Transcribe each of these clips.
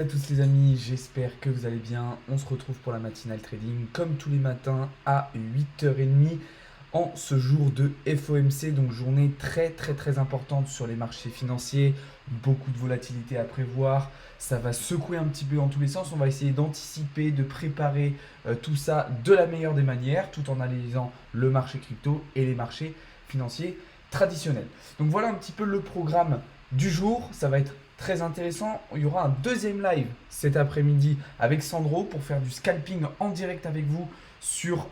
À tous les amis, j'espère que vous allez bien. On se retrouve pour la matinale trading comme tous les matins à 8h30 en ce jour de FOMC, donc journée très importante sur les marchés financiers, beaucoup de volatilité à prévoir, ça va secouer un petit peu dans tous les sens, on va essayer d'anticiper, de préparer tout ça de la meilleure des manières tout en analysant le marché crypto et les marchés financiers traditionnels. Donc voilà un petit peu le programme du jour, ça va être très intéressant. Il y aura un deuxième live cet après-midi avec Sandro pour faire du scalping en direct avec vous sur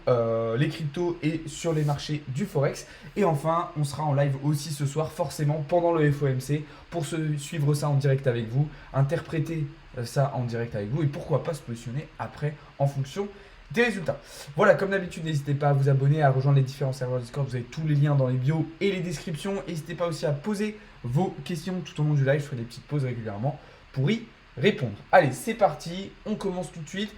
les cryptos et sur les marchés du Forex. Et enfin, on sera en live aussi ce soir, forcément, pendant le FOMC, pour suivre ça en direct avec vous, interpréter ça en direct avec vous et pourquoi pas se positionner après en fonction des résultats. Voilà, comme d'habitude, n'hésitez pas à vous abonner, à rejoindre les différents serveurs Discord. Vous avez tous les liens dans les bios et les descriptions. N'hésitez pas aussi à poser vos questions tout au long du live. Je ferai des petites pauses régulièrement pour y répondre. Allez, c'est parti. On commence tout de suite.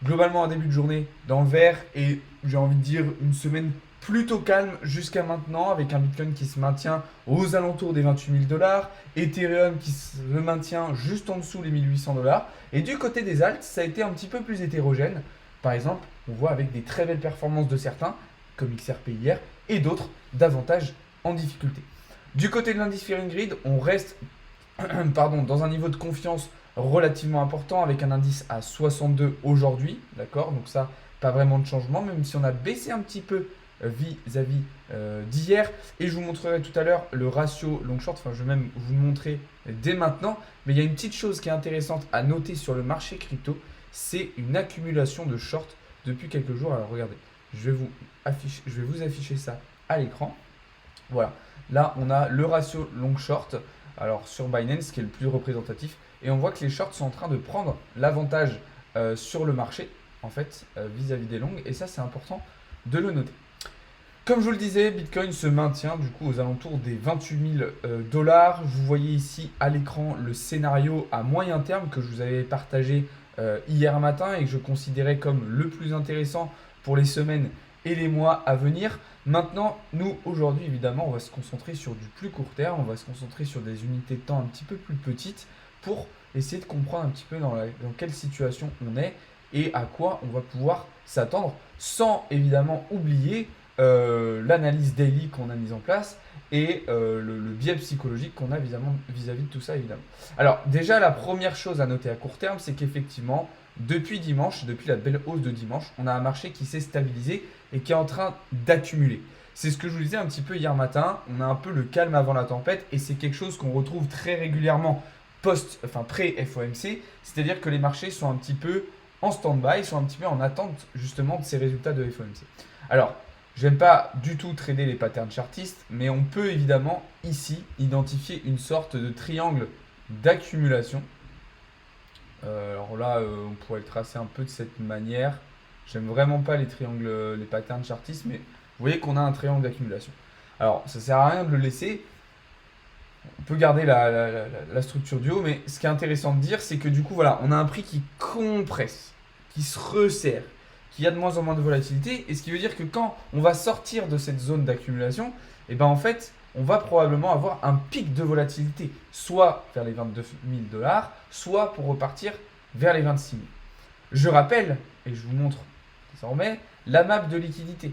Globalement, un début de journée dans le vert et j'ai envie de dire une semaine plutôt calme jusqu'à maintenant avec un Bitcoin qui se maintient aux alentours des 28 000 dollars, Ethereum qui se maintient juste en dessous les 1800 dollars. Et du côté des alts, ça a été un petit peu plus hétérogène. Par exemple, on voit avec des très belles performances de certains, comme XRP hier, et d'autres davantage en difficulté. Du côté de l'indice Fear and Greed, on reste dans un niveau de confiance relativement important avec un indice à 62 aujourd'hui, d'accord. Donc ça, pas vraiment de changement, même si on a baissé un petit peu vis-à-vis d'hier. Et je vous montrerai tout à l'heure le ratio long short, enfin je vais même vous le montrer dès maintenant. Mais il y a une petite chose qui est intéressante à noter sur le marché crypto, c'est une accumulation de shorts depuis quelques jours. Alors regardez, je vais vous afficher ça à l'écran. Voilà, là on a le ratio long short, alors sur Binance qui est le plus représentatif, et on voit que les shorts sont en train de prendre l'avantage sur le marché en fait vis-à-vis des longues, et ça c'est important de le noter. Comme je vous le disais, Bitcoin se maintient du coup aux alentours des 28 000 dollars. Vous voyez ici à l'écran le scénario à moyen terme que je vous avais partagé hier matin et que je considérais comme le plus intéressant pour les semaines et les mois à venir. Maintenant, nous, aujourd'hui, évidemment, on va se concentrer sur du plus court terme, on va se concentrer sur des unités de temps un petit peu plus petites pour essayer de comprendre un petit peu dans quelle situation on est et à quoi on va pouvoir s'attendre, sans évidemment oublier l'analyse daily qu'on a mise en place et le biais psychologique qu'on a vis-à-vis de tout ça, évidemment. Alors déjà, la première chose à noter à court terme, c'est qu'effectivement, depuis dimanche, depuis la belle hausse de dimanche, on a un marché qui s'est stabilisé et qui est en train d'accumuler. C'est ce que je vous disais un petit peu hier matin, on a un peu le calme avant la tempête et c'est quelque chose qu'on retrouve très régulièrement pré-FOMC, c'est-à-dire que les marchés sont un petit peu en stand-by, sont un petit peu en attente justement de ces résultats de FOMC. Alors, je n'aime pas du tout trader les patterns chartistes, mais on peut évidemment ici identifier une sorte de triangle d'accumulation. Alors là, on pourrait le tracer un peu de cette manière. J'aime vraiment pas les triangles, les patterns chartistes, mais vous voyez qu'on a un triangle d'accumulation. Alors, ça sert à rien de le laisser. On peut garder la structure du haut, mais ce qui est intéressant de dire, c'est que du coup, voilà, on a un prix qui compresse, qui se resserre, qui a de moins en moins de volatilité, et ce qui veut dire que quand on va sortir de cette zone d'accumulation, et ben en fait, on va probablement avoir un pic de volatilité, soit vers les 22 000 dollars, soit pour repartir vers les 26 000. Je rappelle, et je vous montre désormais, la map de liquidité.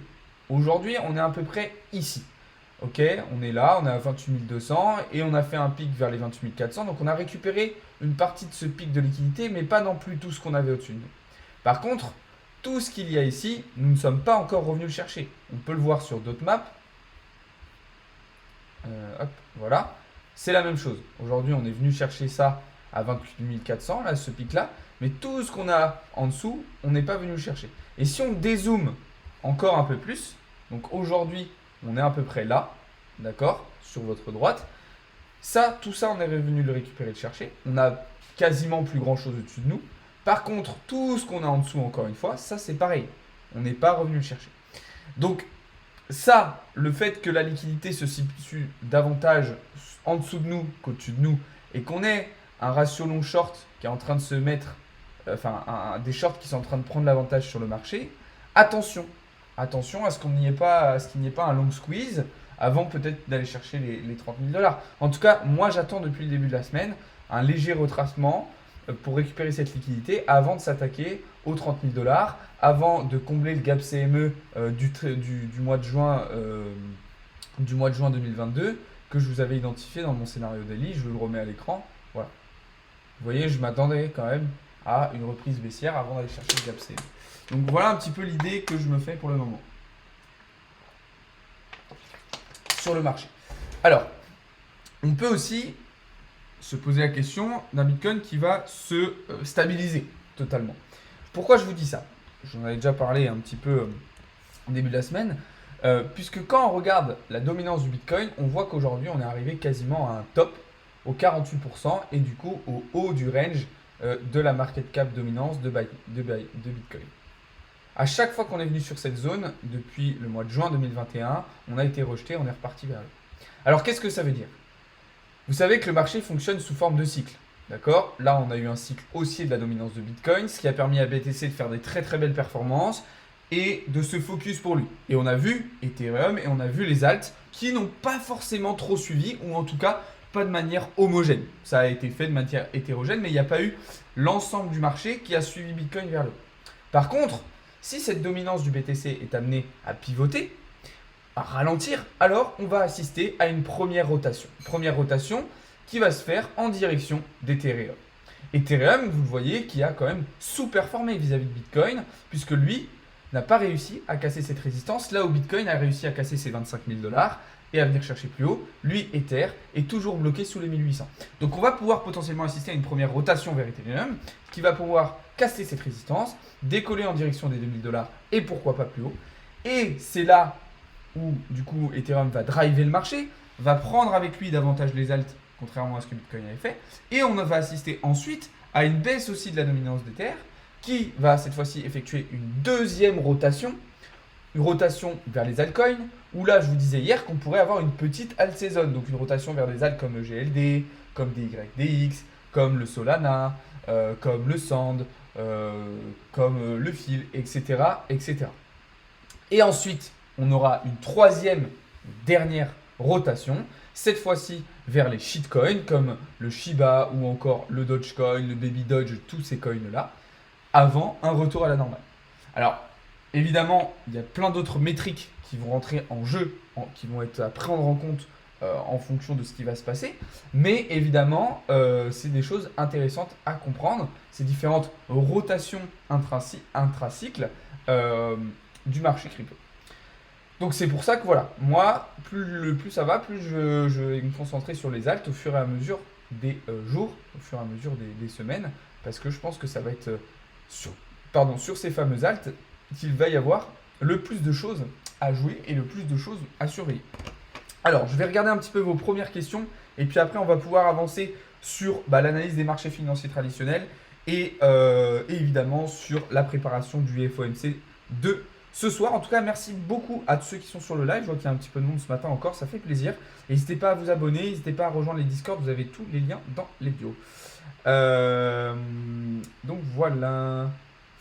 Aujourd'hui, on est à peu près ici. Ok, on est là, on est à 28 200 et on a fait un pic vers les 28 400. Donc on a récupéré une partie de ce pic de liquidité, mais pas non plus tout ce qu'on avait au-dessus de nous. Par contre, tout ce qu'il y a ici, nous ne sommes pas encore revenus le chercher. On peut le voir sur d'autres maps. Hop, voilà. C'est la même chose. Aujourd'hui, on est venu chercher ça à 28 400, là, ce pic-là. Mais tout ce qu'on a en dessous, on n'est pas venu le chercher. Et si on dézoome encore un peu plus, donc aujourd'hui, on est à peu près là, d'accord, sur votre droite. Ça, tout ça, on est revenu le récupérer, le chercher. On a quasiment plus grand chose au-dessus de nous. Par contre, tout ce qu'on a en dessous, encore une fois, ça c'est pareil. On n'est pas revenu le chercher. Donc, ça, le fait que la liquidité se situe davantage en dessous de nous qu'au-dessus de nous, et qu'on ait un ratio long short qui est en train de se mettre, des shorts qui sont en train de prendre l'avantage sur le marché, attention. Attention à ce qu'il n'y ait pas un long squeeze avant peut-être d'aller chercher les 30 000 dollars. En tout cas, moi j'attends depuis le début de la semaine un léger retracement pour récupérer cette liquidité avant de s'attaquer aux 30 000 $, avant de combler le gap CME du mois de juin 2022 que je vous avais identifié dans mon scénario daily. Je le remets à l'écran. Voilà. Vous voyez, je m'attendais quand même à une reprise baissière avant d'aller chercher le gap CME. Donc voilà un petit peu l'idée que je me fais pour le moment sur le marché. Alors, on peut aussi se poser la question d'un Bitcoin qui va se stabiliser totalement. Pourquoi je vous dis ça? J'en avais déjà parlé un petit peu au début de la semaine, puisque quand on regarde la dominance du Bitcoin, on voit qu'aujourd'hui on est arrivé quasiment à un top au 48% et du coup au haut du range de la market cap dominance de Bitcoin. À chaque fois qu'on est venu sur cette zone, depuis le mois de juin 2021, on a été rejeté, on est reparti vers le haut. Alors qu'est-ce que ça veut dire? Vous savez que le marché fonctionne sous forme de cycle. D'accord? Là, on a eu un cycle haussier de la dominance de Bitcoin, ce qui a permis à BTC de faire des très très belles performances et de se focus pour lui. Et on a vu Ethereum et on a vu les alts qui n'ont pas forcément trop suivi, ou en tout cas pas de manière homogène. Ça a été fait de manière hétérogène, mais il n'y a pas eu l'ensemble du marché qui a suivi Bitcoin vers le haut. Par contre, si cette dominance du BTC est amenée à pivoter, à ralentir, alors on va assister à une première rotation. Première rotation qui va se faire en direction d'Ethereum. Ethereum, vous le voyez, qui a quand même sous-performé vis-à-vis de Bitcoin, puisque lui n'a pas réussi à casser cette résistance, là où Bitcoin a réussi à casser ses 25 000 $ et à venir chercher plus haut. Lui, Ether, est toujours bloqué sous les 1800. Donc on va pouvoir potentiellement assister à une première rotation vers Ethereum, qui va pouvoir casser cette résistance, décoller en direction des 2000 $ et pourquoi pas plus haut. Et c'est là où du coup Ethereum va driver le marché, va prendre avec lui davantage les alts, contrairement à ce que Bitcoin avait fait, et on va assister ensuite à une baisse aussi de la dominance d'Ether, qui va cette fois-ci effectuer une deuxième rotation, une rotation vers les altcoins, où là je vous disais hier qu'on pourrait avoir une petite alt saison, donc une rotation vers des alts comme le GLD, comme DYDX, comme le Solana, comme le Sand, comme le Fil, etc., etc. Et ensuite, on aura une troisième, dernière rotation, cette fois-ci vers les shitcoins comme le Shiba ou encore le Dogecoin, le Baby Doge, tous ces coins-là, avant un retour à la normale. Alors, évidemment, il y a plein d'autres métriques qui vont rentrer en jeu, qui vont être à prendre en compte en fonction de ce qui va se passer. Mais évidemment, c'est des choses intéressantes à comprendre, ces différentes rotations intracycles du marché crypto. Donc c'est pour ça que voilà, moi, plus ça va, plus je vais me concentrer sur les alts au fur et à mesure des jours, au fur et à mesure des semaines, parce que je pense que ça va être sur ces fameux alts qu'il va y avoir le plus de choses à jouer et le plus de choses à surveiller. Alors, je vais regarder un petit peu vos premières questions et puis après, on va pouvoir avancer sur l'analyse des marchés financiers traditionnels et évidemment sur la préparation du FOMC de ce soir. En tout cas, merci beaucoup à tous ceux qui sont sur le live. Je vois qu'il y a un petit peu de monde ce matin encore, ça fait plaisir. N'hésitez pas à vous abonner, n'hésitez pas à rejoindre les Discord, vous avez tous les liens dans les bios. Donc voilà,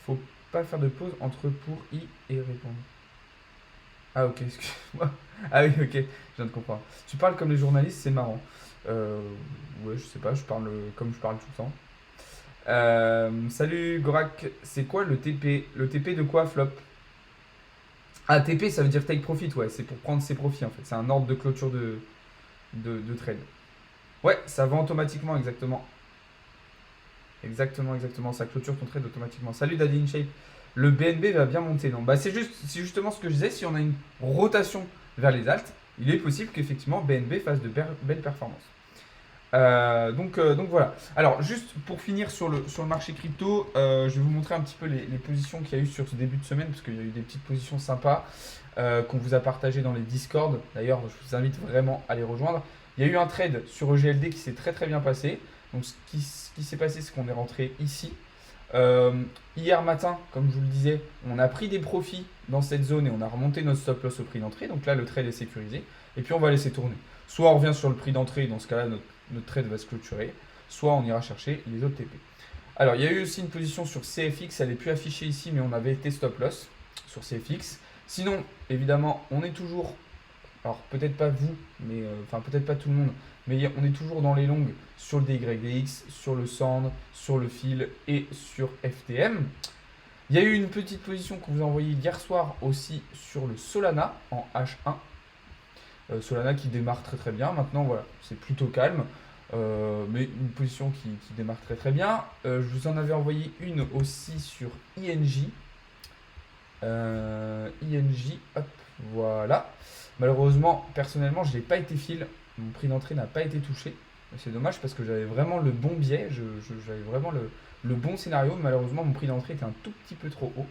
faut pas faire de pause entre pour y et répondre. Ah ok, excuse-moi. Ah oui, ok, je viens de comprendre. Tu parles comme les journalistes, c'est marrant. Ouais, je sais pas, je parle comme je parle tout le temps. Salut Gorak, c'est quoi le TP? Le TP de quoi, Flop? Ah, TP, ça veut dire take profit, ouais, c'est pour prendre ses profits en fait. C'est un ordre de clôture de trade. Ouais, ça vend automatiquement, exactement. Exactement, ça clôture ton trade automatiquement. Salut Daddy InShape. Le BNB va bien monter, non? C'est justement ce que je disais, si on a une rotation vers les alts, il est possible qu'effectivement BNB fasse de belles performances. Donc voilà. Alors juste pour finir sur le marché crypto, je vais vous montrer un petit peu les positions qu'il y a eu sur ce début de semaine, parce qu'il y a eu des petites positions sympas qu'on vous a partagées dans les Discord. D'ailleurs, je vous invite vraiment à les rejoindre. Il y a eu un trade sur EGLD qui s'est très très bien passé. Donc ce qui s'est passé, c'est qu'on est rentré ici. Hier matin, comme je vous le disais, on a pris des profits dans cette zone et on a remonté notre stop loss au prix d'entrée. Donc là, le trade est sécurisé. Et puis on va laisser tourner. Soit on revient sur le prix d'entrée, dans ce cas-là, notre trade va se clôturer. Soit on ira chercher les autres TP. Alors, il y a eu aussi une position sur CFX. Elle n'est plus affichée ici, mais on avait été stop loss sur CFX. Sinon, évidemment, on est toujours Alors peut-être pas vous, mais enfin peut-être pas tout le monde, mais on est toujours dans les longues sur le DYDX, sur le SAND, sur le fil et sur FTM. Il y a eu une petite position qu'on vous a envoyée hier soir aussi sur le Solana en H1. Solana qui démarre très très bien. Maintenant, voilà, c'est plutôt calme. Mais une position qui démarre très très bien. Je vous en avais envoyé une aussi sur INJ. INJ, hop, voilà. Malheureusement, personnellement, je n'ai pas été fil. Mon prix d'entrée n'a pas été touché. C'est dommage parce que j'avais vraiment le bon biais. J'avais vraiment le bon scénario. Malheureusement, mon prix d'entrée était un tout petit peu trop haut.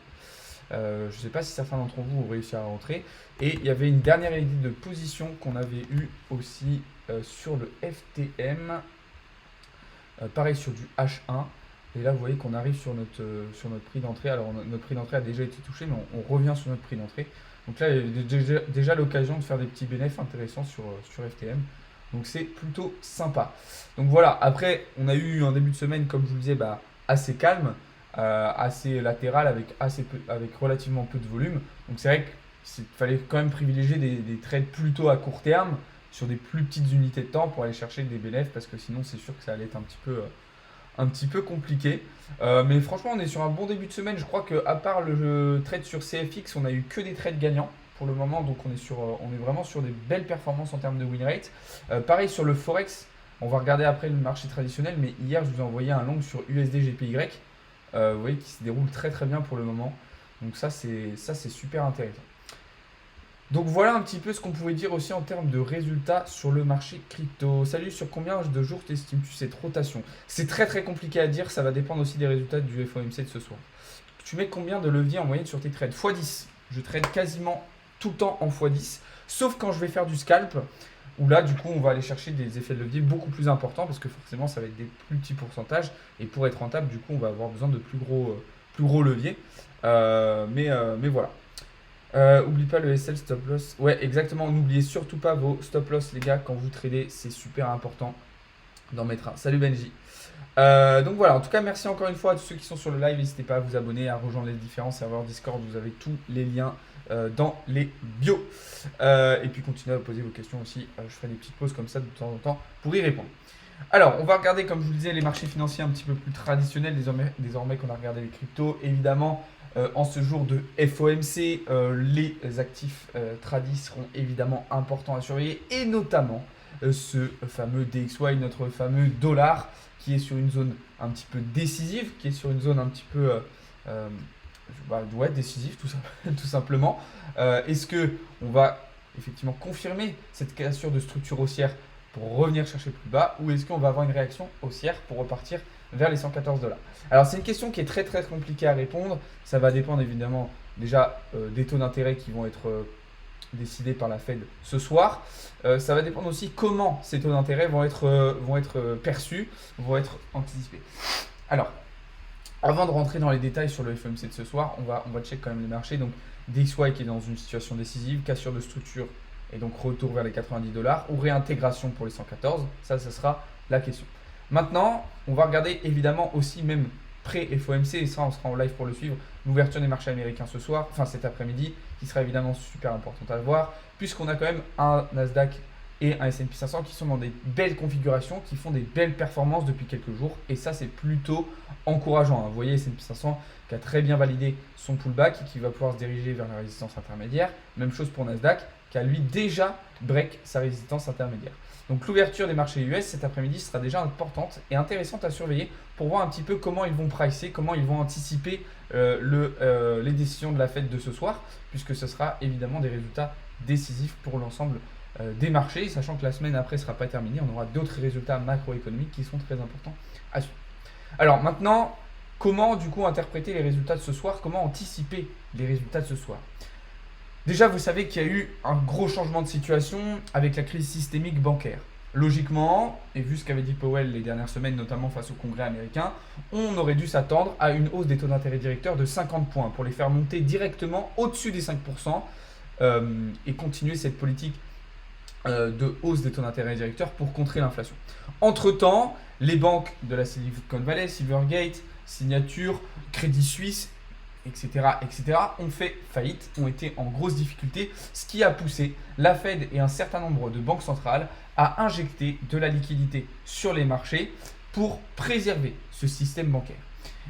Je ne sais pas si certains d'entre vous ont réussi à rentrer. Et il y avait une dernière idée de position qu'on avait eue aussi sur le FTM. Pareil sur du H1. Et là, vous voyez qu'on arrive sur notre prix d'entrée. Alors, notre prix d'entrée a déjà été touché, mais on revient sur notre prix d'entrée. Donc là, il y a déjà l'occasion de faire des petits bénéfices intéressants sur FTM. Donc, c'est plutôt sympa. Donc voilà, après, on a eu un début de semaine, comme je vous le disais, assez calme, assez latéral, avec relativement peu de volume. Donc c'est vrai qu'il fallait quand même privilégier des trades plutôt à court terme, sur des plus petites unités de temps pour aller chercher des bénéfices, parce que sinon, c'est sûr que ça allait être un petit peu compliqué. Mais franchement, on est sur un bon début de semaine. Je crois qu'à part le trade sur CFX, on a eu que des trades gagnants pour le moment. Donc on est vraiment sur des belles performances en termes de win rate. Pareil sur le Forex, on va regarder après le marché traditionnel. Mais hier, je vous ai envoyé un long sur USD GPY. Vous voyez qui se déroule très très bien pour le moment. Donc ça, c'est super intéressant. Donc voilà un petit peu ce qu'on pouvait dire aussi en termes de résultats sur le marché crypto. Salut, sur combien de jours t'estimes-tu cette rotation? C'est très très compliqué à dire, ça va dépendre aussi des résultats du FOMC de ce soir. Tu mets combien de leviers en moyenne sur tes trades? x10. Je trade quasiment tout le temps en x10, sauf quand je vais faire du scalp, où là du coup on va aller chercher des effets de levier beaucoup plus importants, parce que forcément ça va être des plus petits pourcentages, et pour être rentable du coup on va avoir besoin de plus gros leviers. Mais voilà. Oublie pas le SL stop loss. Ouais, exactement. N'oubliez surtout pas vos stop loss, les gars, quand vous tradez. C'est super important d'en mettre un. Salut Benji. Donc voilà, en tout cas, merci encore une fois à tous ceux qui sont sur le live. N'hésitez pas à vous abonner, à rejoindre les différents serveurs Discord. Vous avez tous les liens dans les bios. Et puis continuez à poser vos questions aussi. Je ferai des petites pauses comme ça de temps en temps pour y répondre. Alors, on va regarder, comme je vous le disais, les marchés financiers un petit peu plus traditionnels désormais qu'on a regardé les cryptos. Évidemment, en ce jour de FOMC, les actifs tradis seront évidemment importants à surveiller, et notamment ce fameux DXY, notre fameux dollar, qui est sur une zone un petit peu décisive, qui est sur une zone un petit peu décisive tout simplement. Est-ce qu'on va effectivement confirmer cette cassure de structure haussière pour revenir chercher plus bas, ou est-ce qu'on va avoir une réaction haussière pour repartir vers les 114 $? Alors c'est une question qui est très très compliquée à répondre. Ça va dépendre évidemment déjà des taux d'intérêt qui vont être décidés par la Fed ce soir. Ça va dépendre aussi comment ces taux d'intérêt vont être perçus, vont être anticipés. Alors, avant de rentrer dans les détails sur le FOMC de ce soir, on va check quand même les marchés. Donc DXY qui est dans une situation décisive, cassure de structure et donc retour vers les 90 $, ou réintégration pour les 114, ça sera la question. Maintenant, on va regarder évidemment aussi, même pré-FOMC, et ça on sera en live pour le suivre, l'ouverture des marchés américains ce soir, enfin cet après-midi, qui sera évidemment super importante à voir, puisqu'on a quand même un Nasdaq et un S&P 500 qui sont dans des belles configurations, qui font des belles performances depuis quelques jours, et ça c'est plutôt encourageant. Vous voyez S&P 500 qui a très bien validé son pullback et qui va pouvoir se diriger vers la résistance intermédiaire. Même chose pour Nasdaq, qui a lui déjà break sa résistance intermédiaire. Donc l'ouverture des marchés US cet après-midi sera déjà importante et intéressante à surveiller pour voir un petit peu comment ils vont pricer, comment ils vont anticiper les décisions de la Fed de ce soir, puisque ce sera évidemment des résultats décisifs pour l'ensemble des marchés, sachant que la semaine après ne sera pas terminée, on aura d'autres résultats macroéconomiques qui sont très importants à suivre. Alors maintenant, comment du coup interpréter les résultats de ce soir, comment anticiper les résultats de ce soir? Déjà, vous savez qu'il y a eu un gros changement de situation avec la crise systémique bancaire. Logiquement, et vu ce qu'avait dit Powell les dernières semaines, notamment face au Congrès américain, on aurait dû s'attendre à une hausse des taux d'intérêt directeurs de 50 points pour les faire monter directement au-dessus des 5% et continuer cette politique de hausse des taux d'intérêt directeurs pour contrer l'inflation. Entre-temps, les banques de la Silicon Valley, Silvergate, Signature, Crédit Suisse ont fait faillite, ont été en grosse difficulté, ce qui a poussé la Fed et un certain nombre de banques centrales à injecter de la liquidité sur les marchés pour préserver ce système bancaire.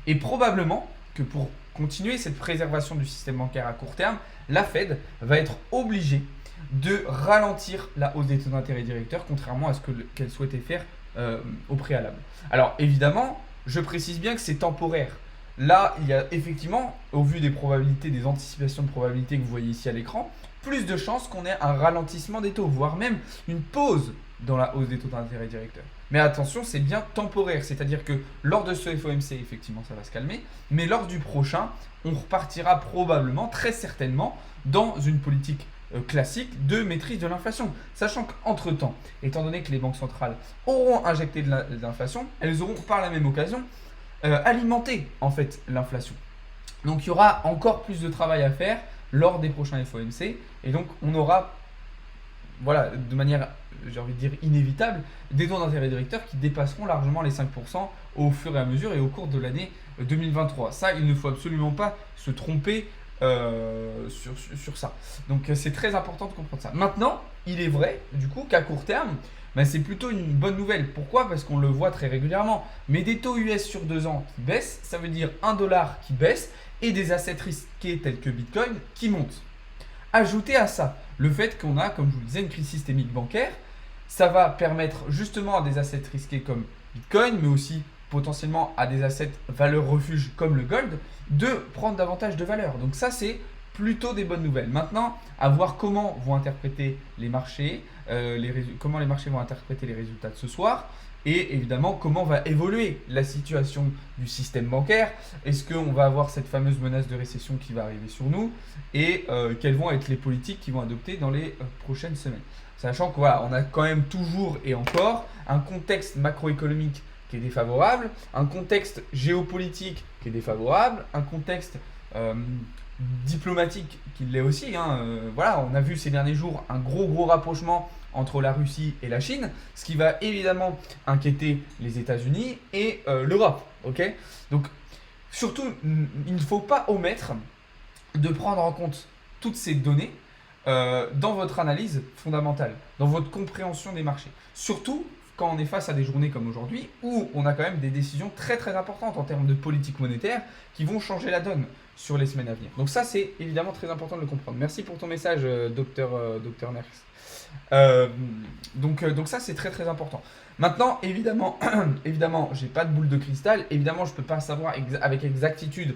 Et probablement que pour continuer cette préservation du système bancaire à court terme, la Fed va être obligée de ralentir la hausse des taux d'intérêt directeurs, contrairement à ce qu'elle souhaitait faire au préalable. Alors évidemment, je précise bien que c'est temporaire. Là, il y a effectivement, au vu des probabilités, des anticipations de probabilités que vous voyez ici à l'écran, plus de chances qu'on ait un ralentissement des taux, voire même une pause dans la hausse des taux d'intérêt directeurs. Mais attention, c'est bien temporaire, c'est-à-dire que lors de ce FOMC, effectivement, ça va se calmer, mais lors du prochain, on repartira probablement, très certainement, dans une politique classique de maîtrise de l'inflation. Sachant qu'entre-temps, étant donné que les banques centrales auront injecté de l'inflation, elles auront par la même occasion alimenter en fait l'inflation. Donc il y aura encore plus de travail à faire lors des prochains FOMC et donc on aura, voilà, de manière, j'ai envie de dire inévitable, des taux d'intérêt directeurs qui dépasseront largement les 5% au fur et à mesure et au cours de l'année 2023. Ça, il ne faut absolument pas se tromper sur ça. Donc c'est très important de comprendre ça. Maintenant, il est vrai du coup qu'à court terme, c'est plutôt une bonne nouvelle. Pourquoi? Parce qu'on le voit très régulièrement. Mais des taux US sur 2 ans qui baissent, ça veut dire $1 qui baisse et des assets risqués tels que Bitcoin qui montent. Ajoutez à ça le fait qu'on a, comme je vous le disais, une crise systémique bancaire. Ça va permettre justement à des assets risqués comme Bitcoin, mais aussi potentiellement à des assets valeur refuge comme le gold, de prendre davantage de valeur. Donc ça, c'est plutôt des bonnes nouvelles. Maintenant, à voir comment vont interpréter les marchés, comment les marchés vont interpréter les résultats de ce soir, et évidemment comment va évoluer la situation du système bancaire. Est-ce qu'on va avoir cette fameuse menace de récession qui va arriver sur nous, et quelles vont être les politiques qui vont adopter dans les prochaines semaines. Sachant qu'on a quand même toujours et encore un contexte macroéconomique qui est défavorable, un contexte géopolitique qui est défavorable, un contexte diplomatique qui l'est aussi. On a vu ces derniers jours un gros rapprochement entre la Russie et la Chine, ce qui va évidemment inquiéter les États-Unis et l'Europe. Donc surtout, il ne faut pas omettre de prendre en compte toutes ces données dans votre analyse fondamentale, dans votre compréhension des marchés. Surtout quand on est face à des journées comme aujourd'hui où on a quand même des décisions très importantes en termes de politique monétaire qui vont changer la donne sur les semaines à venir. Donc ça, c'est évidemment très important de le comprendre. Merci pour ton message, docteur Merckx. Donc ça, c'est très important. Maintenant, évidemment, j'ai pas de boule de cristal. Évidemment, je peux pas savoir avec exactitude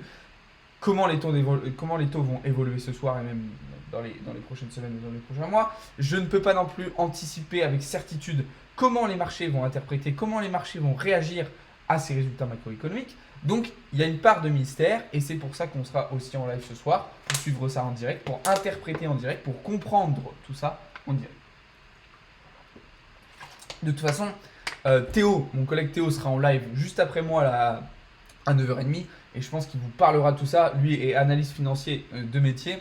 comment les taux vont évoluer ce soir et même dans les prochaines semaines ou dans les prochains mois. Je ne peux pas non plus anticiper avec certitude comment les marchés vont interpréter, comment les marchés vont réagir à ces résultats macroéconomiques. Donc, il y a une part de mystère et c'est pour ça qu'on sera aussi en live ce soir pour suivre ça en direct, pour interpréter en direct, pour comprendre tout ça en direct. De toute façon, Théo, mon collègue Théo sera en live juste après moi à 9h30 et je pense qu'il vous parlera de tout ça. Lui est analyste financier de métier.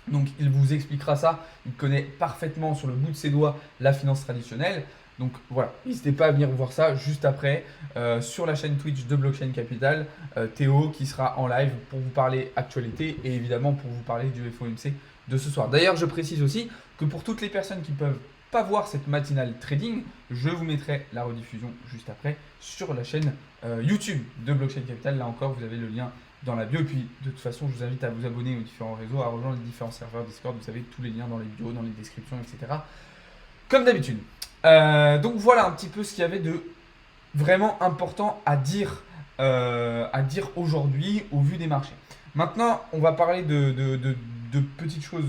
Donc il vous expliquera ça, il connaît parfaitement sur le bout de ses doigts la finance traditionnelle. Donc voilà, n'hésitez pas à venir voir ça juste après sur la chaîne Twitch de Blockchain Capital. Théo qui sera en live pour vous parler actualité et évidemment pour vous parler du FOMC de ce soir. D'ailleurs, je précise aussi que pour toutes les personnes qui ne peuvent pas voir cette matinale trading, je vous mettrai la rediffusion juste après sur la chaîne YouTube de Blockchain Capital. Là encore, vous avez le lien dans la bio. Et puis, de toute façon, je vous invite à vous abonner aux différents réseaux, à rejoindre les différents serveurs Discord. Vous avez tous les liens dans les vidéos, dans les descriptions, etc. Comme d'habitude. Donc, voilà un petit peu ce qu'il y avait de vraiment important à dire aujourd'hui au vu des marchés. Maintenant, on va parler de petites choses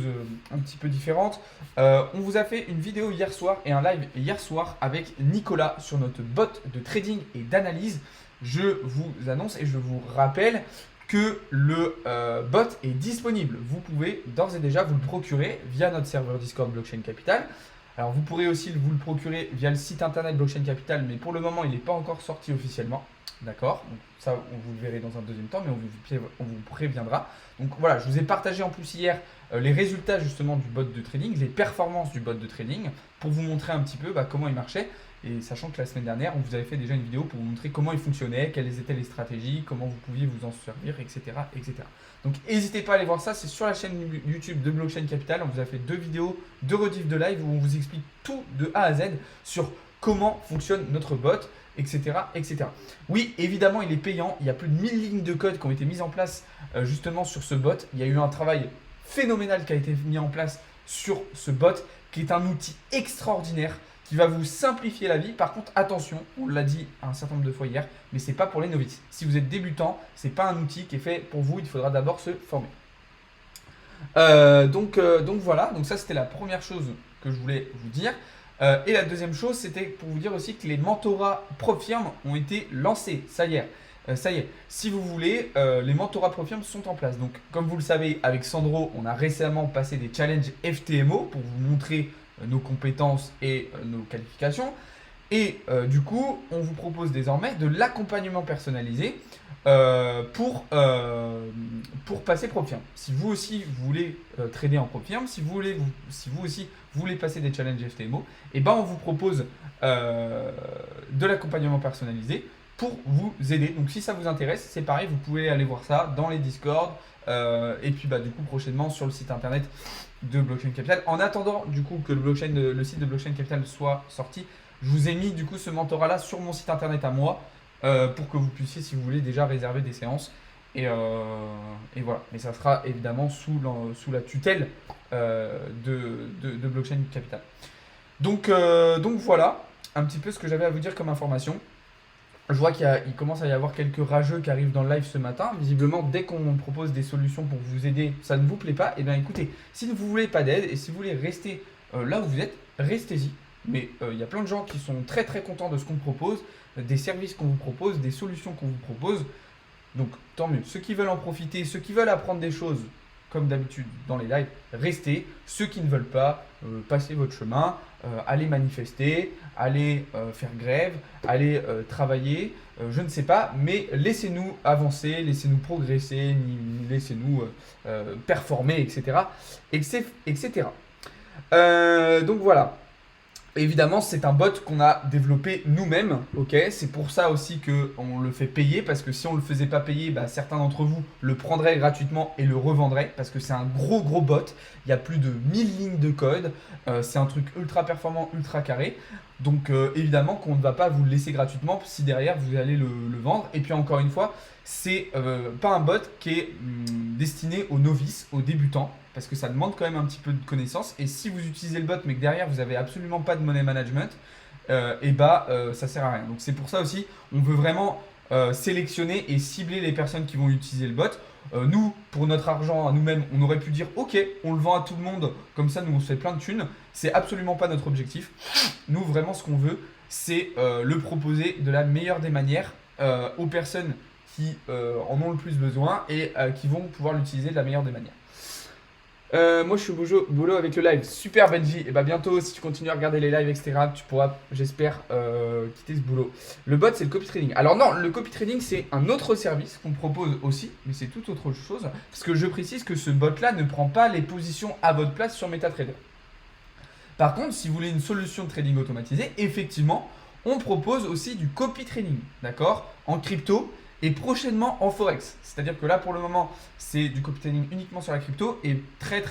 un petit peu différentes. On vous a fait une vidéo hier soir et un live hier soir avec Nicolas sur notre bot de trading et d'analyse. Je vous annonce et je vous rappelle que le bot est disponible. Vous pouvez d'ores et déjà vous le procurer via notre serveur Discord Blockchain Capital. Alors vous pourrez aussi vous le procurer via le site internet Blockchain Capital, mais pour le moment il n'est pas encore sorti officiellement. D'accord, donc ça on vous le verrez dans un deuxième temps, mais on vous préviendra. Donc voilà, je vous ai partagé en plus hier les résultats justement du bot de trading, les performances du bot de trading, pour vous montrer un petit peu comment il marchait. et sachant que la semaine dernière, on vous avait fait déjà une vidéo pour vous montrer comment il fonctionnait, quelles étaient les stratégies, comment vous pouviez vous en servir, etc. etc. Donc n'hésitez pas à aller voir ça, c'est sur la chaîne YouTube de Blockchain Capital. On vous a fait 2 vidéos, 2 rediffs de live où on vous explique tout de A à Z sur comment fonctionne notre bot, etc., etc. Oui, évidemment, il est payant. Il y a plus de 1000 lignes de code qui ont été mises en place justement sur ce bot. Il y a eu un travail phénoménal qui a été mis en place sur ce bot, qui est un outil extraordinaire qui va vous simplifier la vie. Par contre, attention, on l'a dit un certain nombre de fois hier, mais ce n'est pas pour les novices. Si vous êtes débutant, ce n'est pas un outil qui est fait pour vous. Il faudra d'abord se former. Donc voilà, donc ça c'était la première chose que je voulais vous dire. Et la deuxième chose, c'était pour vous dire aussi que les mentorats PropFirm ont été lancés. Ça y est, si vous voulez, les mentorats PropFirm sont en place. Donc, comme vous le savez, avec Sandro, on a récemment passé des challenges FTMO pour vous montrer nos compétences et nos qualifications. Et du coup, on vous propose désormais de l'accompagnement personnalisé pour passer PropFirm. Si vous aussi vous voulez trader en PropFirm, si vous aussi voulez passer des challenges FTMO, et ben on vous propose de l'accompagnement personnalisé pour vous aider. Donc si ça vous intéresse, c'est pareil, vous pouvez aller voir ça dans les Discord et puis du coup prochainement sur le site internet de Blockchain Capital. En attendant du coup que le site de Blockchain Capital soit sorti, je vous ai mis du coup ce mentorat là sur mon site internet à moi pour que vous puissiez, si vous voulez, déjà réserver des séances. Et voilà. Mais ça sera évidemment sous la tutelle de Blockchain Capital. Donc voilà un petit peu ce que j'avais à vous dire comme information. Je vois qu'il commence à y avoir quelques rageux qui arrivent dans le live ce matin. Visiblement, dès qu'on propose des solutions pour vous aider, ça ne vous plaît pas. Eh bien écoutez, si vous ne voulez pas d'aide et si vous voulez rester là où vous êtes, restez-y. Mais il y a plein de gens qui sont très très contents de ce qu'on propose, des services qu'on vous propose, des solutions qu'on vous propose. Donc tant mieux. Ceux qui veulent en profiter, ceux qui veulent apprendre des choses, comme d'habitude dans les lives, restez. Ceux qui ne veulent pas, passez votre chemin, allez manifester, allez faire grève, allez travailler, je ne sais pas, mais laissez-nous avancer, laissez-nous progresser, laissez-nous performer, etc. etc. Donc voilà. Évidemment, c'est un bot qu'on a développé nous-mêmes, ok. C'est pour ça aussi qu'on le fait payer, parce que si on ne le faisait pas payer, certains d'entre vous le prendraient gratuitement et le revendraient, parce que c'est un gros bot. Il y a plus de 1000 lignes de code, c'est un truc ultra performant, ultra carré. Donc évidemment qu'on ne va pas vous le laisser gratuitement si derrière vous allez le vendre. Et puis encore une fois, c'est pas un bot qui est destiné aux novices, aux débutants, parce que ça demande quand même un petit peu de connaissances. Et si vous utilisez le bot mais que derrière vous n'avez absolument pas de money management, ça sert à rien. Donc c'est pour ça aussi, on veut vraiment sélectionner et cibler les personnes qui vont utiliser le bot. Nous, pour notre argent à nous-mêmes, on aurait pu dire ok, on le vend à tout le monde, comme ça nous on se fait plein de thunes. C'est absolument pas notre objectif. Nous vraiment ce qu'on veut, c'est le proposer de la meilleure des manières aux personnes qui en ont le plus besoin et qui vont pouvoir l'utiliser de la meilleure des manières. Moi je suis au boulot avec le live. Super Benji. Et bientôt, si tu continues à regarder les lives, etc., tu pourras, j'espère, quitter ce boulot. Le bot, c'est le copy trading. Alors non, le copy trading, c'est un autre service qu'on propose aussi, mais c'est tout autre chose. Parce que je précise que ce bot-là ne prend pas les positions à votre place sur MetaTrader. Par contre, si vous voulez une solution de trading automatisée, effectivement, on propose aussi du copy trading, d'accord, en crypto. Et prochainement en Forex. C'est-à-dire que là pour le moment c'est du copy trading uniquement sur la crypto et très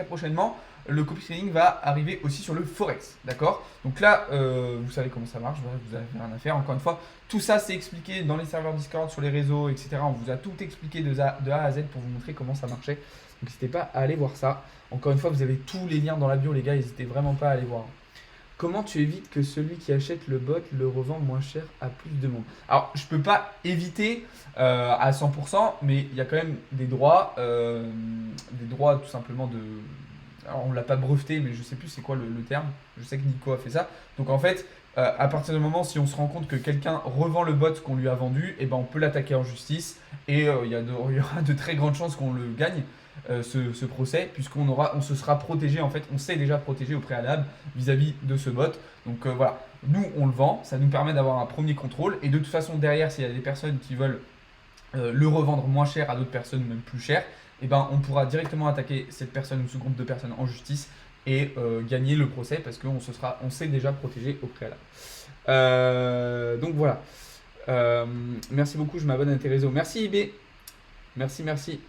prochainement le copy trading va arriver aussi sur le Forex. D'accord. Donc là vous savez comment ça marche, vous avez rien à faire. Encore une fois, tout ça c'est expliqué dans les serveurs Discord, sur les réseaux, etc. On vous a tout expliqué de A à Z pour vous montrer comment ça marchait. Donc n'hésitez pas à aller voir ça. Encore une fois, vous avez tous les liens dans la bio les gars, n'hésitez vraiment pas à aller voir. Comment tu évites que celui qui achète le bot le revend moins cher à plus de monde? Alors, je ne peux pas éviter à 100%, mais il y a quand même des droits tout simplement de... Alors, on ne l'a pas breveté, mais je ne sais plus c'est quoi le terme. Je sais que Nico a fait ça. Donc, en fait, à partir du moment, si on se rend compte que quelqu'un revend le bot qu'on lui a vendu, on peut l'attaquer en justice et il y aura de très grandes chances qu'on le gagne. Ce procès, puisqu'on se sera protégé, en fait, on s'est déjà protégé au préalable vis-à-vis de ce bot. Donc voilà, nous on le vend, ça nous permet d'avoir un premier contrôle et de toute façon derrière, s'il y a des personnes qui veulent le revendre moins cher à d'autres personnes, même plus cher, on pourra directement attaquer cette personne ou ce groupe de personnes en justice et gagner le procès parce qu'on s'est déjà protégé au préalable. Donc voilà. Merci beaucoup, je m'abonne à tes réseaux. Merci IB. Merci.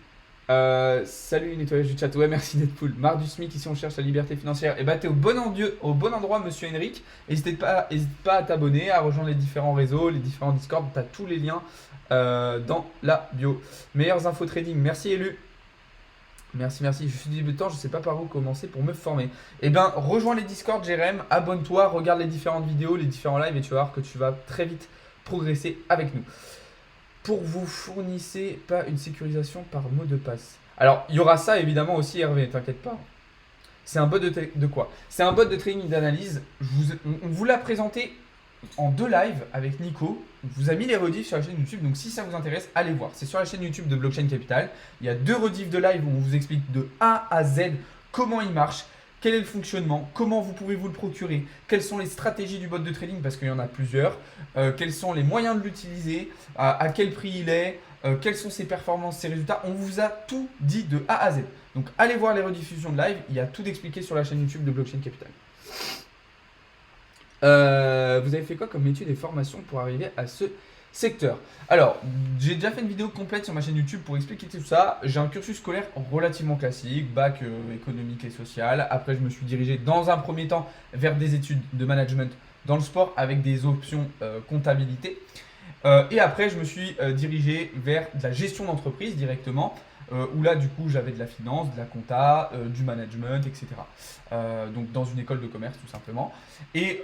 Salut, nettoyage du chat. Ouais, merci Deadpool. Marre du SMIC, ici on cherche la liberté financière. Et bah t'es au bon endroit, monsieur Henrik. N'hésite pas à t'abonner, à rejoindre les différents réseaux, les différents Discord. T'as tous les liens dans la bio. Meilleures infos trading. Merci Élu. Merci. Je suis débutant, je sais pas par où commencer pour me former. Eh bien, rejoins les Discord, Jérém, abonne-toi, regarde les différentes vidéos, les différents lives et tu vas voir que tu vas très vite progresser avec nous. Pour vous fournissez pas une sécurisation par mot de passe. Alors, il y aura ça évidemment aussi, Hervé, t'inquiète pas. C'est un bot de quoi? C'est un bot de trading d'analyse. On vous l'a présenté en 2 lives avec Nico. On vous a mis les rediffs sur la chaîne YouTube. Donc, si ça vous intéresse, allez voir. C'est sur la chaîne YouTube de Blockchain Capital. Il y a 2 rediffs de live où on vous explique de A à Z comment il marche. Quel est le fonctionnement? Comment vous pouvez vous le procurer? Quelles sont les stratégies du bot de trading? Parce qu'il y en a plusieurs. Quels sont les moyens de l'utiliser? À quel prix il est? Quelles sont ses performances, ses résultats? On vous a tout dit de A à Z. Donc allez voir les rediffusions de live. Il y a tout expliqué sur la chaîne YouTube de Blockchain Capital. Vous avez fait quoi comme études et formations pour arriver à ce secteur? Alors, j'ai déjà fait une vidéo complète sur ma chaîne YouTube pour expliquer tout ça. J'ai un cursus scolaire relativement classique, bac économique et social. Après, je me suis dirigé dans un premier temps vers des études de management dans le sport avec des options comptabilité. Et après, je me suis dirigé vers de la gestion d'entreprise directement, où là, du coup, j'avais de la finance, de la compta, du management, etc. Donc, dans une école de commerce, tout simplement. Et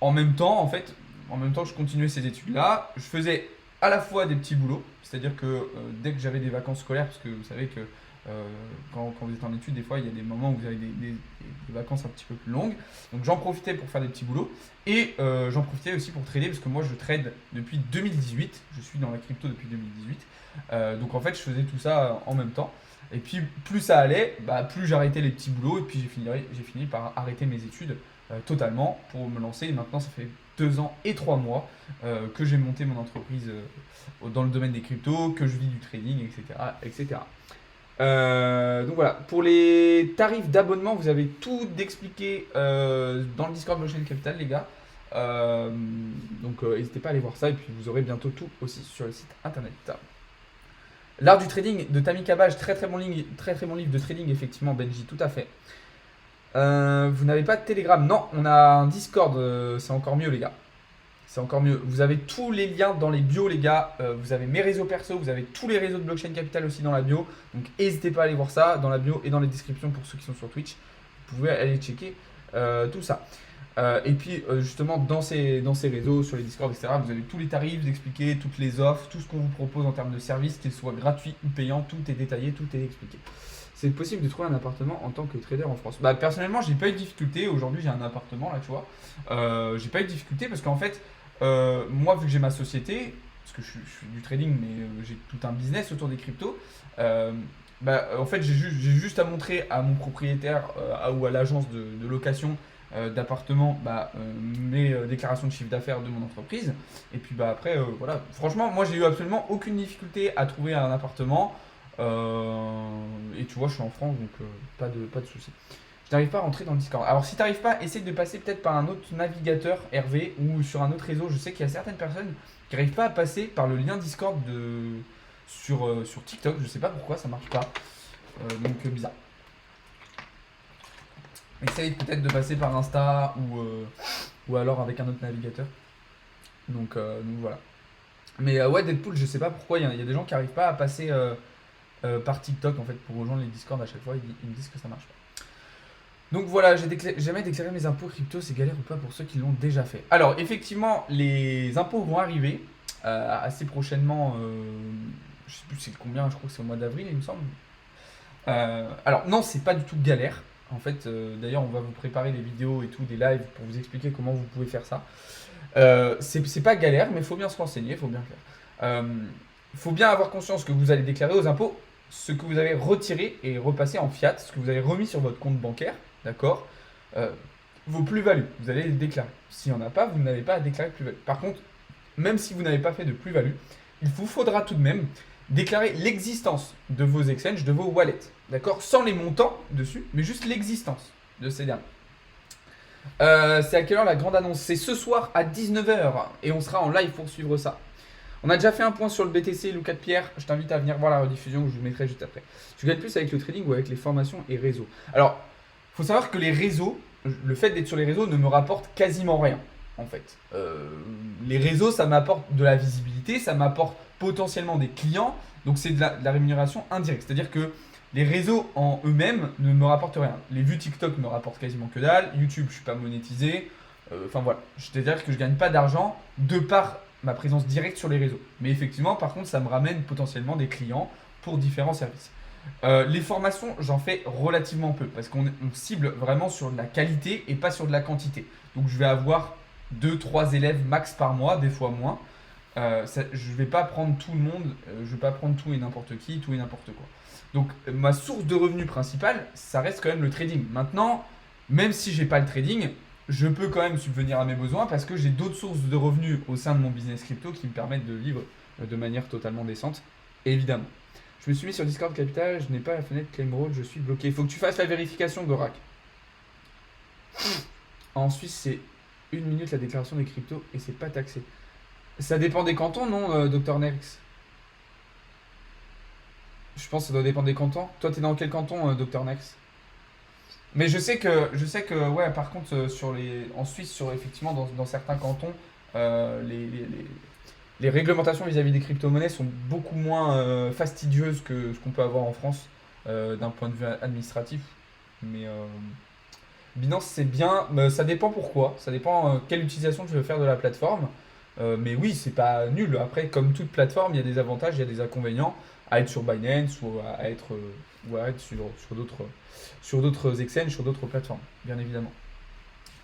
en même temps que je continuais ces études-là, je faisais à la fois des petits boulots, c'est-à-dire que dès que j'avais des vacances scolaires, parce que vous savez que quand vous êtes en études, des fois il y a des moments où vous avez des vacances un petit peu plus longues, donc j'en profitais pour faire des petits boulots et j'en profitais aussi pour trader parce que moi je trade depuis 2018, je suis dans la crypto depuis 2018, donc en fait je faisais tout ça en même temps. Et puis plus ça allait, plus j'arrêtais les petits boulots et puis j'ai fini par arrêter mes études totalement pour me lancer. Et maintenant ça fait 2 ans et 3 mois que j'ai monté mon entreprise dans le domaine des cryptos, que je vis du trading, etc. Donc voilà, pour les tarifs d'abonnement, vous avez tout expliqué dans le Discord Blockchain Capital, les gars. Donc n'hésitez pas à aller voir ça et puis vous aurez bientôt tout aussi sur le site internet. L'art du trading de Tammy Cabage, très bon livre de trading, effectivement, Benji, tout à fait. Vous n'avez pas de Telegram? Non, on a un Discord, c'est encore mieux les gars. C'est encore mieux. Vous avez tous les liens dans les bios les gars. Vous avez mes réseaux perso, vous avez tous les réseaux de Blockchain Capital aussi dans la bio. Donc n'hésitez pas à aller voir ça dans la bio et dans les descriptions pour ceux qui sont sur Twitch. Vous pouvez aller checker tout ça. Et puis justement dans ces réseaux, sur les Discord, etc., vous avez tous les tarifs, vous expliquez toutes les offres, tout ce qu'on vous propose en termes de services, qu'ils soient gratuits ou payants, tout est détaillé, tout est expliqué. C'est possible de trouver un appartement en tant que trader en France? Personnellement, j'ai pas eu de difficulté. Aujourd'hui, j'ai un appartement là, tu vois. J'ai pas eu de difficulté parce qu'en fait, moi, vu que j'ai ma société, parce que je suis du trading, mais j'ai tout un business autour des cryptos. En fait, j'ai juste à montrer à mon propriétaire ou à l'agence de location d'appartement mes déclarations de chiffre d'affaires de mon entreprise. Et puis après, voilà. Franchement, moi, j'ai eu absolument aucune difficulté à trouver un appartement. Et tu vois, je suis en France, donc pas de soucis. Je n'arrive pas à rentrer dans le Discord. Alors, si tu n'arrives pas, essaye de passer peut-être par un autre navigateur, Hervé, ou sur un autre réseau. Je sais qu'il y a certaines personnes qui n'arrivent pas à passer par le lien Discord sur TikTok. Je sais pas pourquoi ça marche pas. Donc, bizarre. Essaye peut-être de passer par Insta ou alors avec un autre navigateur. Donc voilà. Mais ouais, Deadpool, je sais pas pourquoi. Il y a des gens qui n'arrivent pas à passer par TikTok en fait pour rejoindre les Discord à chaque fois. Ils me disent que ça marche pas. Donc voilà, j'ai jamais déclaré mes impôts crypto, c'est galère ou pas pour ceux qui l'ont déjà fait? Alors effectivement, les impôts vont arriver assez prochainement. Je sais plus c'est combien, je crois que c'est au mois d'avril, il me semble. Alors non, c'est pas du tout galère. En fait, d'ailleurs, on va vous préparer des vidéos et tout, des lives pour vous expliquer comment vous pouvez faire ça. C'est pas galère, mais il faut bien se renseigner, il faut bien faire. Il faut bien avoir conscience que vous allez déclarer aux impôts ce que vous avez retiré et repassé en fiat, ce que vous avez remis sur votre compte bancaire, d'accord? Vos plus-values, vous allez les déclarer. S'il n'y en a pas, vous n'avez pas à déclarer de plus-value. Par contre, même si vous n'avez pas fait de plus-value, il vous faudra tout de même déclarer l'existence de vos exchanges, de vos wallets, d'accord? Sans les montants dessus, mais juste l'existence. de ces derniers. C'est à quelle heure la grande annonce? C'est ce soir à 19h et on sera en live pour suivre ça. On a déjà fait un point sur le BTC, Lucas de Pierre. Je t'invite à venir voir la rediffusion que je vous mettrai juste après. Tu gagnes plus avec le trading ou avec les formations et réseaux? Alors, il faut savoir que les réseaux, le fait d'être sur les réseaux ne me rapporte quasiment rien. En fait, les réseaux, ça m'apporte de la visibilité, ça m'apporte potentiellement des clients, donc c'est de la rémunération indirecte. C'est-à-dire que les réseaux en eux-mêmes ne me rapportent rien. Les vues TikTok me rapportent quasiment que dalle. YouTube, je suis pas monétisé. Enfin voilà, c'est-à-dire que je gagne pas d'argent de par ma présence directe sur les réseaux. Mais effectivement, par contre, ça me ramène potentiellement des clients pour différents services. Les formations, j'en fais relativement peu parce qu'on cible vraiment sur de la qualité et pas sur de la quantité. Donc je vais avoir 2-3 élèves max par mois, des fois moins. Je ne vais pas prendre tout le monde, je ne vais pas prendre tout et n'importe qui, tout et n'importe quoi. Donc ma source de revenus principale, ça reste quand même le trading. Maintenant, même si j'ai pas le trading, je peux quand même subvenir à mes besoins parce que j'ai d'autres sources de revenus au sein de mon business crypto qui me permettent de vivre de manière totalement décente, évidemment. Je me suis mis sur Discord Capital, je n'ai pas la fenêtre Claimroad, je suis bloqué. Il faut que tu fasses la vérification, Gorak. En Suisse, c'est 1 minute la déclaration des cryptos et c'est pas taxé. Ça dépend des cantons, non, Dr Nerx? Je pense que ça doit dépendre des cantons. Toi, t'es dans quel canton, Dr Nerx? Mais ouais, par contre, en Suisse, effectivement, dans certains cantons, les réglementations vis-à-vis des crypto-monnaies sont beaucoup moins fastidieuses que ce qu'on peut avoir en France d'un point de vue administratif. Mais Binance, c'est bien. Ça dépend pourquoi. Ça dépend quelle utilisation tu veux faire de la plateforme. Mais oui, c'est pas nul. Après, comme toute plateforme, il y a des avantages, il y a des inconvénients à être sur Binance ou à être sur d'autres exchanges, sur d'autres plateformes, bien évidemment.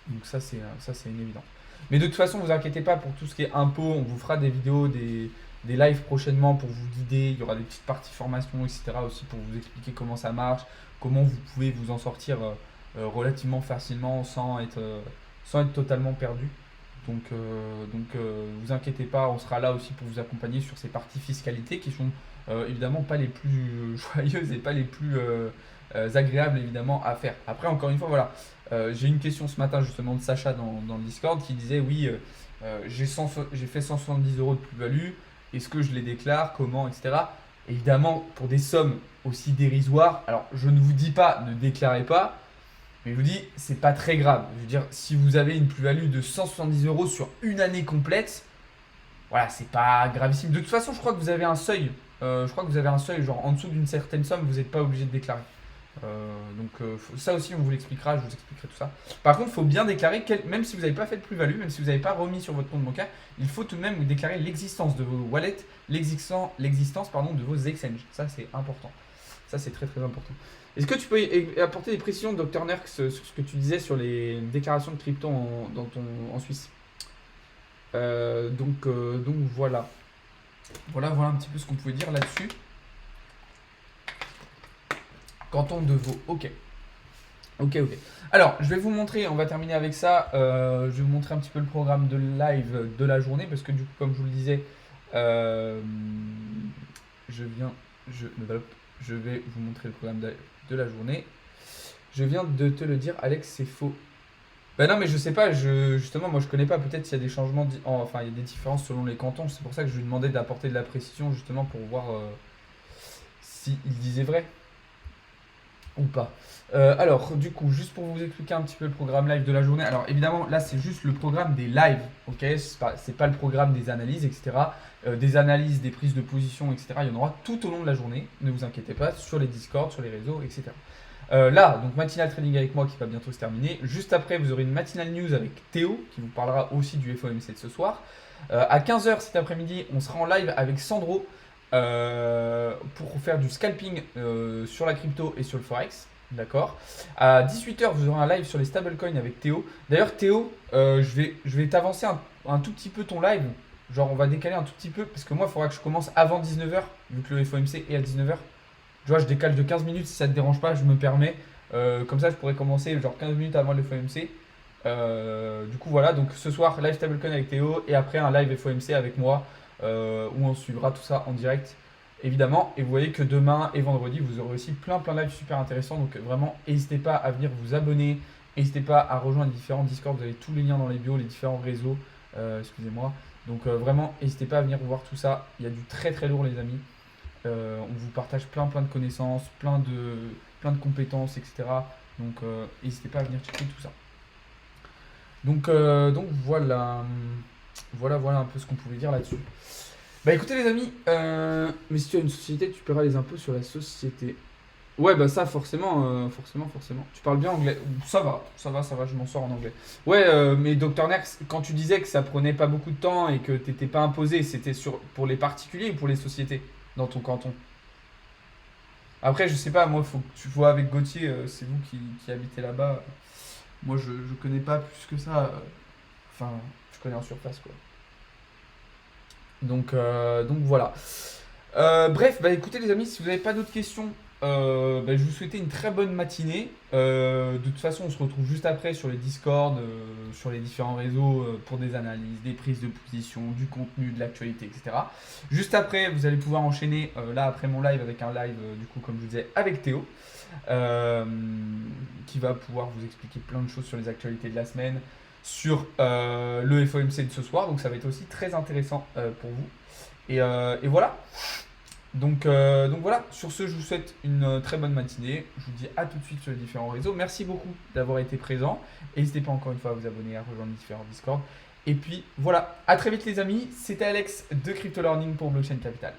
Donc ça, c'est une évidence. Mais de toute façon, ne vous inquiétez pas pour tout ce qui est impôts. On vous fera des vidéos, des lives prochainement pour vous guider. Il y aura des petites parties formation, etc. aussi pour vous expliquer comment ça marche, comment vous pouvez vous en sortir relativement facilement sans être totalement perdu. Donc, vous inquiétez pas, on sera là aussi pour vous accompagner sur ces parties fiscalité qui sont évidemment pas les plus joyeuses et pas les plus agréables évidemment à faire. Après, encore une fois, voilà, j'ai une question ce matin justement de Sacha dans le Discord qui disait oui, j'ai fait 170 euros de plus-value, est-ce que je les déclare, comment, etc. Évidemment, pour des sommes aussi dérisoires, alors je ne vous dis pas ne déclarez pas, mais je vous dis, c'est pas très grave. Je veux dire, si vous avez une plus-value de 170 euros sur une année complète, voilà, c'est pas gravissime. De toute façon, je crois que vous avez un seuil. Genre en dessous d'une certaine somme, vous n'êtes pas obligé de déclarer. Ça aussi, on vous l'expliquera, je vous expliquerai tout ça. Par contre, il faut bien déclarer, même si vous n'avez pas fait de plus-value, même si vous n'avez pas remis sur votre compte bancaire, il faut tout de même déclarer l'existence de vos wallets, l'existence de vos exchanges. Ça, c'est important. Ça, c'est très très important. Est-ce que tu peux apporter des précisions, Dr Nerx, sur ce que tu disais sur les déclarations de crypto en Suisse? Donc voilà. Voilà un petit peu ce qu'on pouvait dire là-dessus. Canton de Vaud, ok. Alors, je vais vous montrer, on va terminer avec ça. Je vais vous montrer un petit peu le programme de live de la journée parce que du coup, comme je vous le disais, je vais vous montrer le programme de la journée. Je viens de te le dire, Alex, c'est faux. Ben non, mais je sais pas, justement, moi je connais pas. Peut-être s'il y a des changements, enfin, il y a des différences selon les cantons. C'est pour ça que je lui demandais d'apporter de la précision, justement, pour voir s'il disait vrai ou pas. Alors, du coup, juste pour vous expliquer un petit peu le programme live de la journée. Alors, évidemment, là, c'est juste le programme des lives, ok? C'est pas le programme des analyses, etc. Des analyses, des prises de position, etc. Il y en aura tout au long de la journée. Ne vous inquiétez pas, sur les Discord, sur les réseaux, etc. Là, donc matinal trading avec moi qui va bientôt se terminer. Juste après, vous aurez une matinale news avec Théo qui vous parlera aussi du FOMC de ce soir. À 15h cet après-midi, on sera en live avec Sandro pour faire du scalping sur la crypto et sur le forex. D'accord. À 18h, vous aurez un live sur les stablecoins avec Théo. D'ailleurs, Théo, je vais t'avancer un tout petit peu ton live. Genre, on va décaler un tout petit peu parce que moi, il faudra que je commence avant 19h vu que le FOMC est à 19h. Tu vois, je décale de 15 minutes si ça te dérange pas, je me permets. Comme ça, je pourrais commencer genre 15 minutes avant le FOMC. Du coup, voilà. Donc, ce soir, live stablecoin avec Théo et après un live FOMC avec moi où on suivra tout ça en direct. évidemment. Et vous voyez que demain et vendredi, vous aurez aussi plein de lives super intéressants. Donc vraiment, n'hésitez pas à venir vous abonner. N'hésitez pas à rejoindre les différents Discord. Vous avez tous les liens dans les bios, les différents réseaux. Excusez-moi. Donc vraiment, n'hésitez pas à venir voir tout ça. Il y a du très très lourd les amis. On vous partage plein de connaissances, plein de compétences, etc. Donc n'hésitez pas à venir checker tout ça. Donc voilà. Voilà un peu ce qu'on pouvait dire là-dessus. Bah écoutez les amis, mais si tu as une société, tu paieras les impôts sur la société. Ouais, bah ça forcément. Tu parles bien anglais. Ça va, je m'en sors en anglais. Ouais, mais Dr Nerx, quand tu disais que ça prenait pas beaucoup de temps et que t'étais pas imposé, c'était pour les particuliers ou pour les sociétés dans ton canton? Après, je sais pas, moi, faut que tu vois avec Gauthier, c'est vous qui habitez là-bas. Moi, je connais pas plus que ça. Enfin, je connais en surface, quoi. Donc voilà. Bref, bah écoutez les amis, si vous n'avez pas d'autres questions, bah, je vous souhaite une très bonne matinée. De toute façon, on se retrouve juste après sur les Discord, sur les différents réseaux pour des analyses, des prises de position, du contenu, de l'actualité, etc. Juste après, vous allez pouvoir enchaîner là après mon live avec un live du coup comme je vous disais avec Théo, euh, qui va pouvoir vous expliquer plein de choses sur les actualités de la semaine, sur le FOMC de ce soir. Donc ça va être aussi très intéressant pour vous. Et voilà. Donc voilà, sur ce, je vous souhaite une très bonne matinée. Je vous dis à tout de suite sur les différents réseaux. Merci beaucoup d'avoir été présent. N'hésitez pas encore une fois à vous abonner, à rejoindre les différents Discord. Et puis voilà, à très vite les amis. C'était Alex de Crypto Learning pour Blockchain Capital.